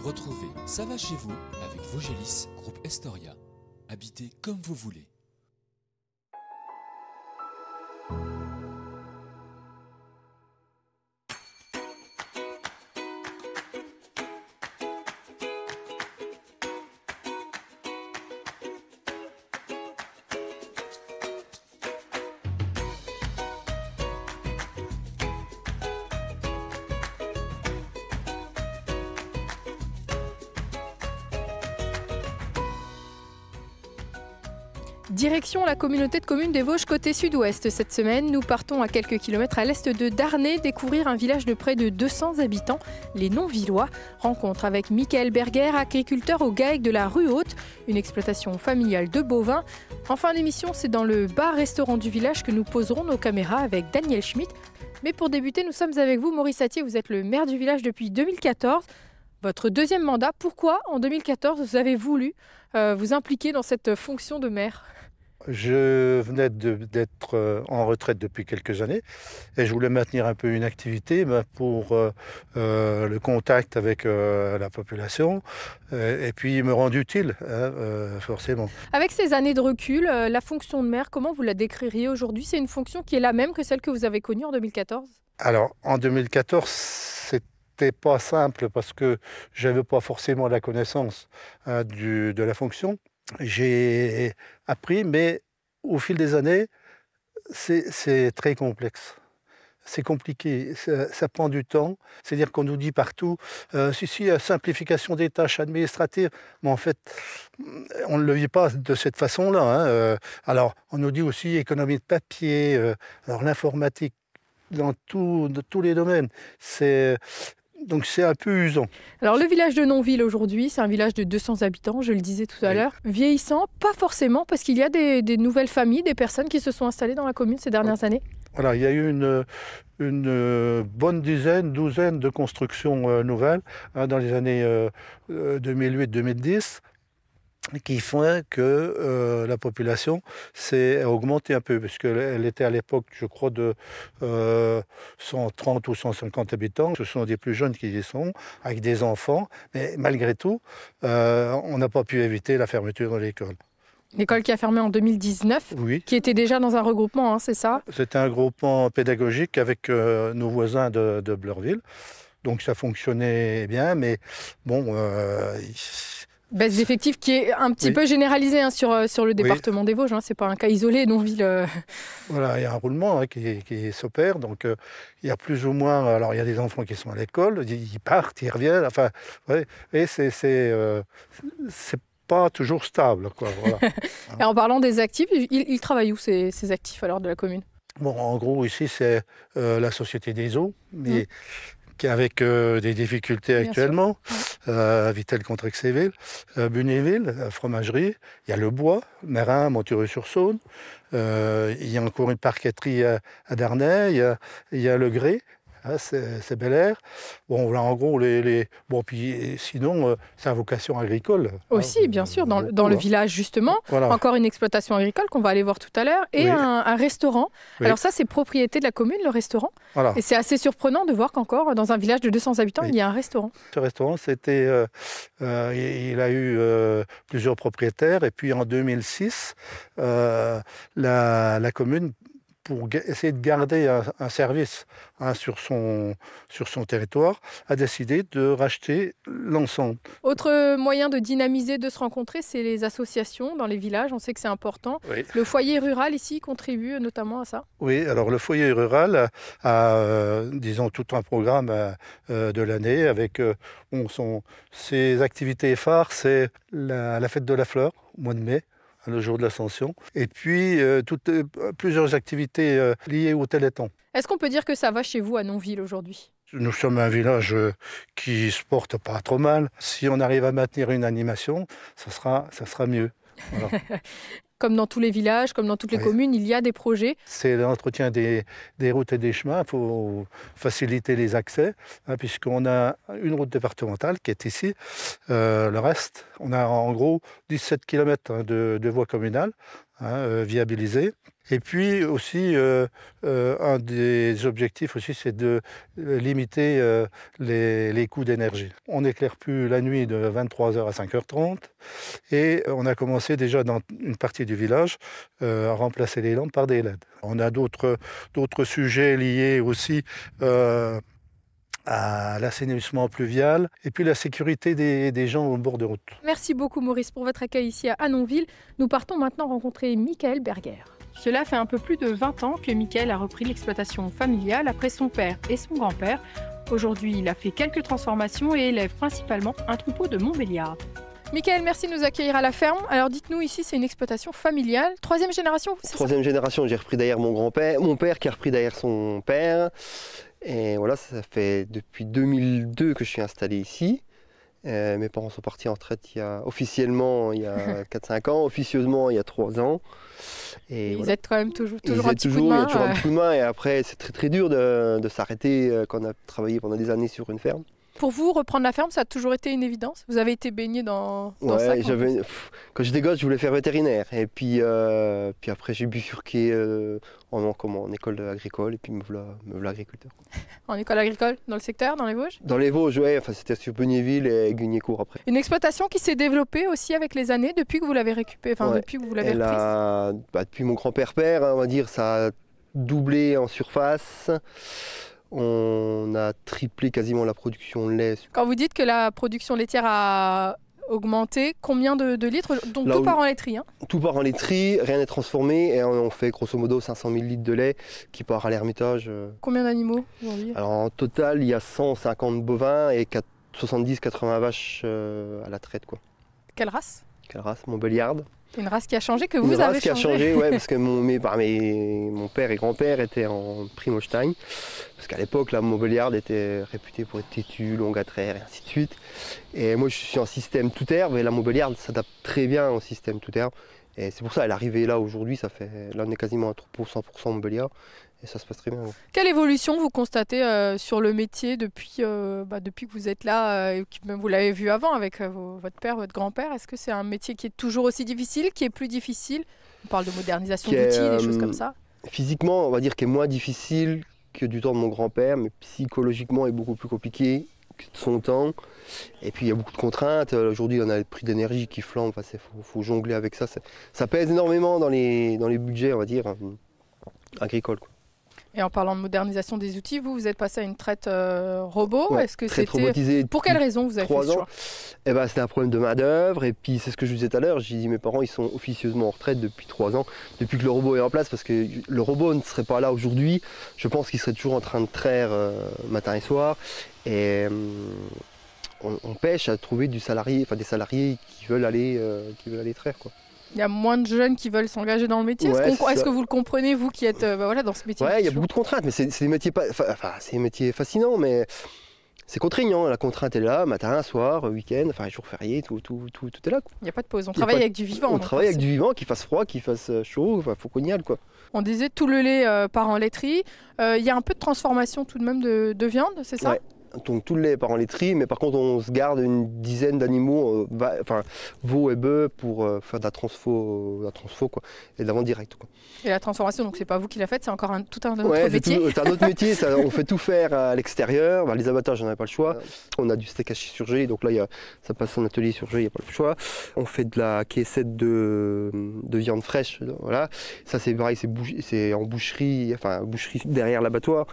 Retrouvez Ça va chez vous avec Vogélis, groupe Estoria. Habitez comme vous voulez. Direction la communauté de communes des Vosges côté sud-ouest. Cette semaine, nous partons à quelques kilomètres à l'est de Darney découvrir un village de près de 200 habitants, les non-villois. Rencontre avec Michael Berger, agriculteur au GAEC de la Rue Haute, une exploitation familiale de bovins. En fin d'émission, c'est dans le bar-restaurant du village que nous poserons nos caméras avec Daniel Schmitt. Mais pour débuter, nous sommes avec vous, Maurice Attier, vous êtes le maire du village depuis 2014. Votre deuxième mandat, pourquoi en 2014 vous avez voulu vous impliquer dans cette fonction de maire ? Je venais d'être en retraite depuis quelques années et je voulais maintenir un peu une activité pour le contact avec la population et puis me rendre utile, forcément. Avec ces années de recul, la fonction de maire, comment vous la décririez aujourd'hui ? C'est une fonction qui est la même que celle que vous avez connue en 2014 ? Alors, en 2014, c'était pas simple parce que j'avais pas forcément la connaissance de la fonction. J'ai appris, mais au fil des années, c'est très complexe. C'est compliqué, ça prend du temps. C'est-à-dire qu'on nous dit partout, simplification des tâches administratives. Mais en fait, on ne le vit pas de cette façon-là. Alors, on nous dit aussi économie de papier, alors l'informatique dans tous les domaines. Donc c'est un peu usant. Alors le village de Nonville aujourd'hui, c'est un village de 200 habitants, je le disais tout à l'heure. Vieillissant, pas forcément, parce qu'il y a des nouvelles familles, des personnes qui se sont installées dans la commune ces dernières années. Voilà, il y a eu une bonne douzaine de constructions nouvelles dans les années 2008-2010. Qui font que la population s'est augmentée un peu, puisqu'elle était à l'époque, je crois, de 130 ou 150 habitants. Ce sont des plus jeunes qui y sont, avec des enfants, mais malgré tout, on n'a pas pu éviter la fermeture de l'école. L'école qui a fermé en 2019, oui. Qui était déjà dans un regroupement, hein, c'est ça ? C'était un regroupement pédagogique avec nos voisins de Bleurville, donc ça fonctionnait bien, mais bon... Baisse d'effectifs qui est un petit peu généralisée sur le département des Vosges. Ce n'est pas un cas isolé, Nonville. Voilà, il y a un roulement qui s'opère. Donc, il y a plus ou moins... Alors, il y a des enfants qui sont à l'école, ils partent, ils reviennent. Enfin, et c'est pas toujours stable, quoi. Voilà. Et en parlant des actifs, ils travaillent où ces actifs alors de la commune ? Bon, en gros, ici, c'est la Société des eaux, mais... qui avec des difficultés actuellement, Vitel contre Exéville, Bunéville, fromagerie, il y a le bois, Mérin, Montureux-sur-Saône, il y a encore une parqueterie à Darney, il y a le Grès, c'est Bel Air. Bon, là, en gros, bon, puis sinon, c'est à vocation agricole. Aussi, bien sûr, dans le village, justement. Voilà. Encore une exploitation agricole qu'on va aller voir tout à l'heure. Et un restaurant. Oui. Alors ça, c'est propriété de la commune, le restaurant. Voilà. Et c'est assez surprenant de voir qu'encore, dans un village de 200 habitants, il y a un restaurant. Ce restaurant, c'était... il a eu plusieurs propriétaires. Et puis, en 2006, la commune... pour essayer de garder un service sur son territoire, a décidé de racheter l'ensemble. Autre moyen de dynamiser, de se rencontrer, c'est les associations dans les villages. On sait que c'est important. Oui. Le foyer rural ici contribue notamment à ça. Oui, alors le foyer rural a, disons, tout un programme de l'année avec ses activités phares, c'est la fête de la fleur au mois de mai, le jour de l'Ascension, et puis plusieurs activités liées au Téléthon. Est-ce qu'on peut dire que ça va chez vous à Nonville aujourd'hui ? Nous sommes un village qui se porte pas trop mal. Si on arrive à maintenir une animation, ça sera mieux. Voilà. Comme dans tous les villages, comme dans toutes les communes, il y a des projets. C'est l'entretien des routes et des chemins. Il faut faciliter les accès, puisqu'on a une route départementale qui est ici. Le reste, on a en gros 17 km de voies communales, viabiliser. Et puis aussi, un des objectifs aussi, c'est de limiter les coûts d'énergie. On n'éclaire plus la nuit de 23h à 5h30 et on a commencé déjà dans une partie du village à remplacer les lampes par des LED. On a d'autres sujets liés aussi à l'assainissement pluvial et puis la sécurité des gens au bord de route. Merci beaucoup Maurice pour votre accueil ici à Annonville. Nous partons maintenant rencontrer Michael Berger. Cela fait un peu plus de 20 ans que Michael a repris l'exploitation familiale après son père et son grand-père. Aujourd'hui, il a fait quelques transformations et élève principalement un troupeau de Montbéliardes. Michael, merci de nous accueillir à la ferme. Alors dites-nous, ici c'est une exploitation familiale. Troisième génération, c'est ça ? Troisième génération, j'ai repris derrière mon grand-père, mon père qui a repris derrière son père. Et voilà, ça fait depuis 2002 que je suis installé ici. Mes parents sont partis en retraite officiellement il y a 4-5 ans, officieusement il y a 3 ans. Et ils voilà. aident quand même toujours Il y un petit coup de main. a toujours un petit coup de main et après c'est très dur de s'arrêter quand on a travaillé pendant des années sur une ferme. Pour vous, reprendre la ferme, ça a toujours été une évidence ? Vous avez été baigné dans ça quand j'étais gosse, je voulais faire vétérinaire. Et puis après, j'ai bifurqué en école agricole et puis me voilà agriculteur. En école agricole, dans le secteur, dans les Vosges ? Dans les Vosges, oui, enfin, c'était sur Beugnéville et Guignécourt après. Une exploitation qui s'est développée aussi avec les années depuis que vous l'avez récupérée, depuis que vous l'avez reprise ? Depuis mon grand-père, on va dire, ça a doublé en surface. On a triplé quasiment la production de lait. Quand vous dites que la production laitière a augmenté, combien de litres ? Donc tout part en laiterie, hein ? Tout part en laiterie, rien n'est transformé et on fait grosso modo 500 000 litres de lait qui part à l'Ermitage. Combien d'animaux aujourd'hui ? Alors en total, il y a 150 bovins et 70-80 vaches à la traite, quoi. Quelle race ? Quelle race ? Montbéliarde. Une race qui a changé, que vous avez changé. Une race qui a changé, ouais, parce que mon père et grand-père étaient en Primostein. Parce qu'à l'époque, la Montbéliarde était réputée pour être têtue, longue à traire et ainsi de suite. Et moi, je suis en système tout herbe et la Montbéliarde s'adapte très bien au système tout herbe. Et c'est pour ça qu'elle est arrivée là aujourd'hui. Là, on est quasiment à 100% Montbéliarde. Et ça se passe très bien. Ouais. Quelle évolution vous constatez sur le métier depuis que vous êtes là, et que même vous l'avez vu avant avec votre père, votre grand-père ? Est-ce que c'est un métier qui est toujours aussi difficile, qui est plus difficile ? On parle de modernisation d'outils, des choses comme ça. Physiquement, on va dire qu'il est moins difficile que du temps de mon grand-père, mais psychologiquement, il est beaucoup plus compliqué que de son temps. Et puis il y a beaucoup de contraintes. Aujourd'hui, on a le prix d'énergie qui flambe. Enfin, faut jongler avec ça. Ça pèse énormément dans les budgets, on va dire, agricoles, quoi. Et en parlant de modernisation des outils, vous êtes passé à une traite robot. Ouais, est-ce que traite c'était robotisée. Pour quelle raison vous avez fait ce choix ? C'était un problème de main-d'œuvre. Et puis c'est ce que je vous disais tout à l'heure. J'ai dit mes parents, ils sont officieusement en retraite depuis 3 ans, depuis que le robot est en place, parce que le robot ne serait pas là aujourd'hui. Je pense qu'il serait toujours en train de traire matin et soir. Et on pêche à trouver des salariés qui veulent aller traire, quoi. Il y a moins de jeunes qui veulent s'engager dans le métier. Ouais, est-ce que vous le comprenez, vous qui êtes dans ce métier ? Ouais, il y a beaucoup de contraintes, mais c'est des métiers fascinants, mais c'est contraignant. La contrainte est là, matin, soir, week-end, jour férié, tout est là, quoi. Il n'y a pas de pause. On travaille avec du vivant. On travaille avec du vivant, qu'il fasse froid, qu'il fasse chaud, faut qu'on y aille, quoi. On disait tout le lait part en laiterie. Il y a un peu de transformation tout de même de viande, c'est ça ? Ouais. Donc tout le lait part en laiterie, mais par contre on se garde une dizaine d'animaux, veaux et bœufs pour faire de la transfo quoi, et de la vente directe, quoi. Et la transformation, donc c'est pas vous qui la faites, c'est encore tout un autre métier. C'est un autre métier, on fait tout faire à l'extérieur. Les abattages, on n'a pas le choix. On a du steak haché surgelé, donc là ça passe en atelier surgelé, il n'y a pas le choix. On fait de la caissette de viande fraîche, voilà. Ça c'est pareil, c'est en boucherie, boucherie derrière l'abattoir.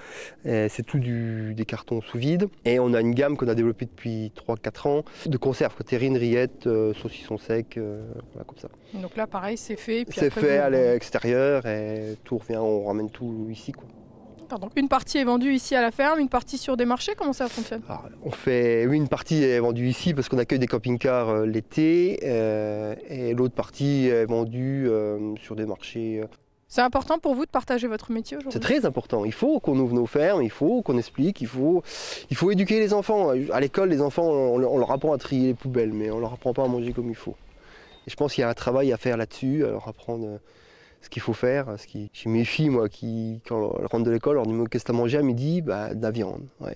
C'est tout des cartons sous vide. Et on a une gamme qu'on a développée depuis 3-4 ans de conserves, terrines, rillettes, saucissons secs, voilà, comme ça. Donc là pareil, c'est fait. C'est fait à l'extérieur et tout revient, on ramène tout ici, quoi. Pardon. Une partie est vendue ici à la ferme, une partie sur des marchés, comment ça fonctionne ? Alors, une partie est vendue ici parce qu'on accueille des camping-cars l'été et l'autre partie est vendue sur des marchés. C'est important pour vous de partager votre métier aujourd'hui ? C'est très important. Il faut qu'on ouvre nos fermes, il faut qu'on explique, il faut éduquer les enfants. À l'école, les enfants, on leur apprend à trier les poubelles, mais on leur apprend pas à manger comme il faut. Et je pense qu'il y a un travail à faire là-dessus, à leur apprendre ce qu'il faut faire. Chez mes filles, moi, quand elles rentrent de l'école, on leur dit « Qu'est-ce que tu as mangé à midi ?» De la viande. Ouais.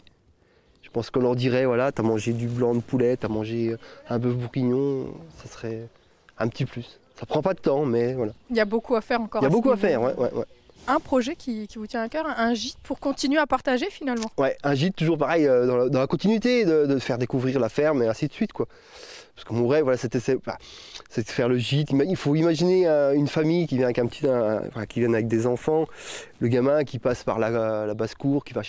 Je pense qu'on leur dirait « Tu as mangé du blanc de poulet, tu as mangé un bœuf bourguignon », ça serait un petit plus. Ça prend pas de temps, mais voilà. Il y a beaucoup à faire encore. Il y a beaucoup à niveau. faire, ouais. Un projet qui vous tient à cœur, un gîte pour continuer à partager finalement. Ouais, un gîte toujours pareil, dans la continuité, de faire découvrir la ferme et ainsi de suite, quoi. Parce que mon rêve, voilà, c'est de faire le gîte. Il faut imaginer une famille qui vient avec qui vient avec des enfants, le gamin qui passe par la basse-cour, qui va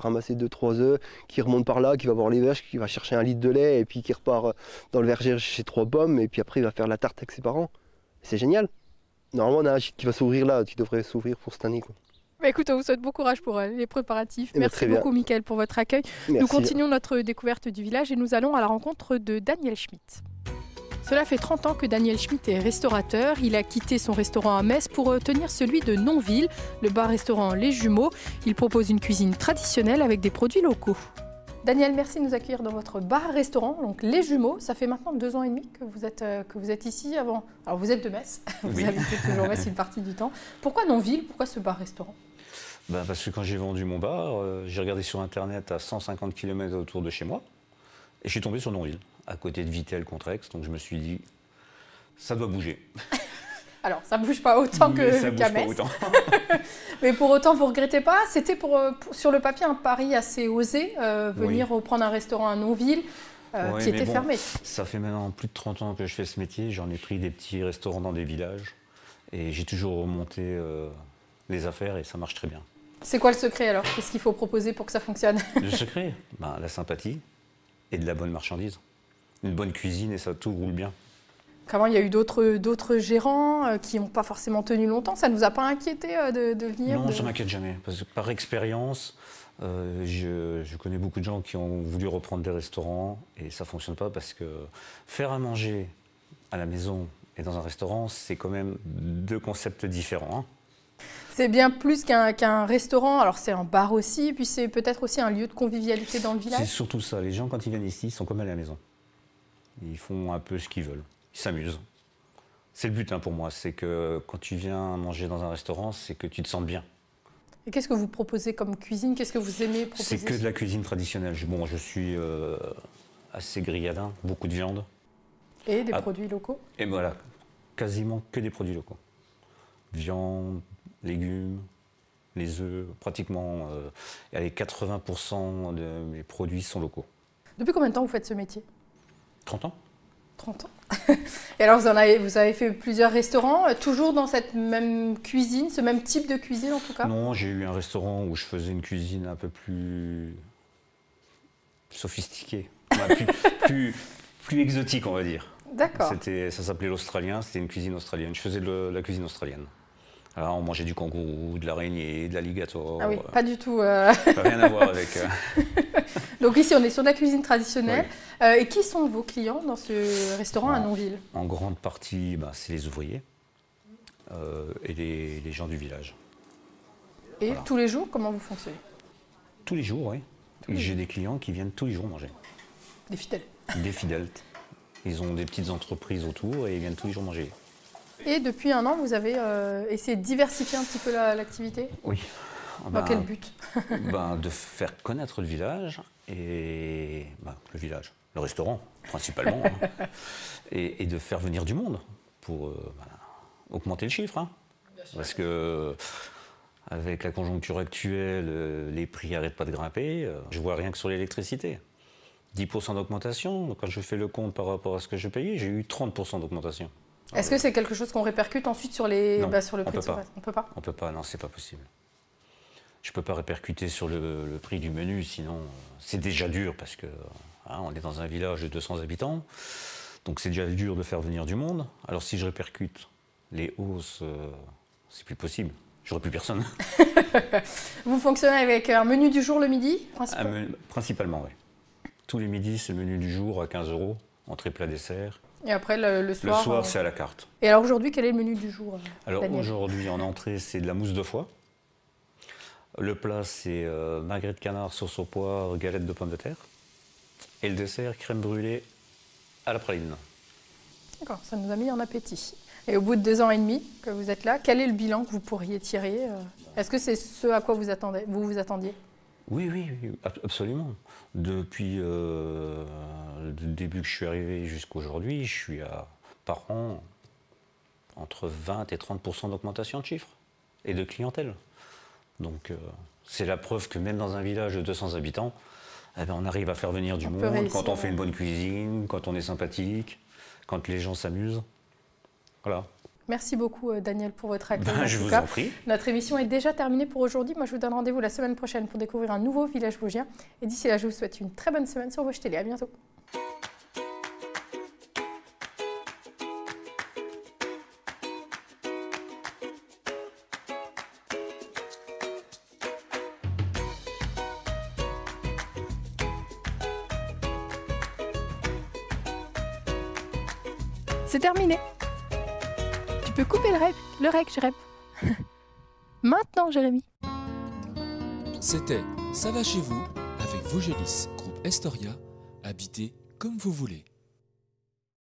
ramasser 2-3 œufs, qui remonte par là, qui va voir les vaches, qui va chercher un litre de lait, et puis qui repart dans le verger chercher 3 pommes, et puis après il va faire la tarte avec ses parents. C'est génial. Normalement, on a un gîte qui va s'ouvrir là, qui devrait s'ouvrir pour cette année, quoi. Bah écoute, on vous souhaite bon courage pour les préparatifs. Eh bien, Merci très bien. beaucoup Mickaël pour votre accueil. Merci. Nous continuons notre découverte du village et nous allons à la rencontre de Daniel Schmitt. Cela fait 30 ans que Daniel Schmitt est restaurateur. Il a quitté son restaurant à Metz pour tenir celui de Nonville, le bar-restaurant Les Jumeaux. Il propose une cuisine traditionnelle avec des produits locaux. Daniel, merci de nous accueillir dans votre bar-restaurant, donc Les Jumeaux. Ça fait maintenant 2 ans et demi que vous êtes ici. Alors vous êtes de Metz, vous habitez toujours Metz une partie du temps. Pourquoi Nonville? Pourquoi ce bar-restaurant? Parce que quand j'ai vendu mon bar, j'ai regardé sur internet à 150 km autour de chez moi et je suis tombé sur Nonville, à côté de Vittel-Contrex, donc je me suis dit, ça doit bouger. Alors, ça ne bouge pas autant qu'à Metz. Mais pour autant, vous ne regrettez pas? C'était sur le papier un pari assez osé, venir reprendre un restaurant à Nonville qui était fermé. Ça fait maintenant plus de 30 ans que je fais ce métier. J'en ai pris des petits restaurants dans des villages et j'ai toujours remonté les affaires et ça marche très bien. C'est quoi le secret alors? Qu'est-ce qu'il faut proposer pour que ça fonctionne? Le secret, la sympathie et de la bonne marchandise. Une bonne cuisine et ça tout roule bien. Comment il y a eu d'autres gérants qui n'ont pas forcément tenu longtemps? Ça ne nous a pas inquiété de venir? Non, ça ne m'inquiète jamais. Parce que par expérience, je connais beaucoup de gens qui ont voulu reprendre des restaurants et ça ne fonctionne pas parce que faire à manger à la maison et dans un restaurant, c'est quand même 2 concepts différents. C'est bien plus qu'un restaurant. Alors c'est un bar aussi, puis c'est peut-être aussi un lieu de convivialité dans le village? C'est surtout ça. Les gens, quand ils viennent ici, ils sont comme à la maison. Ils font un peu ce qu'ils veulent. Ils s'amusent. C'est le but pour moi, c'est que quand tu viens manger dans un restaurant, c'est que tu te sens bien. Et qu'est-ce que vous proposez comme cuisine? Qu'est-ce que vous aimez proposer? C'est que de la cuisine traditionnelle. Je suis assez grilladin, beaucoup de viande. Et des produits locaux? Et voilà, quasiment que des produits locaux. Viande, légumes, les œufs, pratiquement 80% de mes produits sont locaux. Depuis combien de temps vous faites ce métier? 30 ans. 30 ans. Et alors vous avez fait plusieurs restaurants, toujours dans cette même cuisine, ce même type de cuisine en tout cas? Non, j'ai eu un restaurant où je faisais une cuisine un peu plus sophistiquée, plus exotique on va dire. D'accord. Ça s'appelait l'Australien, c'était une cuisine australienne. Je faisais de la cuisine australienne. Alors on mangeait du kangourou, de l'araignée, de l'alligator. Ah oui, pas du tout. Rien à voir avec... Donc ici, on est sur de la cuisine traditionnelle. Oui. Et qui sont vos clients dans ce restaurant à Nonville? En grande partie, c'est les ouvriers et les gens du village. Et tous les jours, comment vous fonctionnez? Tous les jours, oui. J'ai des clients qui viennent tous les jours manger. Des fidèles? Des fidèles. Ils ont des petites entreprises autour et ils viennent tous les jours manger. Et depuis 1 an, vous avez essayé de diversifier un petit peu l'activité? Oui. Dans quel but? De faire connaître le village et le restaurant principalement, et de faire venir du monde pour augmenter le chiffre. Parce que avec la conjoncture actuelle, les prix n'arrêtent pas de grimper. Je vois rien que sur l'électricité. 10% d'augmentation. Quand je fais le compte par rapport à ce que je payais, j'ai eu 30% d'augmentation. Est-ce que c'est quelque chose qu'on répercute ensuite sur le prix? On peut pas. On peut pas, non, c'est pas possible. Je peux pas répercuter sur le prix du menu, sinon c'est déjà dur parce que on est dans un village de 200 habitants, donc c'est déjà dur de faire venir du monde. Alors si je répercute les hausses, c'est plus possible. J'aurai plus personne. Vous fonctionnez avec un menu du jour le midi, principalement, oui. Tous les midis, c'est le menu du jour à 15 €, entrée, plat, dessert. Et après, le soir... Le soir, c'est à la carte. Et alors aujourd'hui, quel est le menu du jour? Alors aujourd'hui, en entrée, c'est de la mousse de foie. Le plat, c'est magret de canard, sauce au poire, galette de pommes de terre. Et le dessert, crème brûlée à la praline. D'accord, ça nous a mis en appétit. Et au bout de 2 ans et demi que vous êtes là, quel est le bilan que vous pourriez tirer? Est-ce que c'est ce à quoi vous attendiez? Oui, absolument. Depuis le début que je suis arrivé jusqu'à aujourd'hui, je suis par an entre 20 et 30% d'augmentation de chiffre et de clientèle. Donc c'est la preuve que même dans un village de 200 habitants, eh ben, on arrive à faire venir du monde quand on fait une bonne cuisine, quand on est sympathique, quand les gens s'amusent. Voilà. Merci beaucoup Daniel pour votre accueil. Je vous en prie. Notre émission est déjà terminée pour aujourd'hui. Moi je vous donne rendez-vous la semaine prochaine pour découvrir un nouveau village vosgien. Et d'ici là je vous souhaite une très bonne semaine sur Vosges Télé. À bientôt. C'est terminé. Tu peux couper le rec, Jérémy. Maintenant, Jérémy. C'était Ça va chez vous avec Vosgelis, groupe Estoria, habitez comme vous voulez.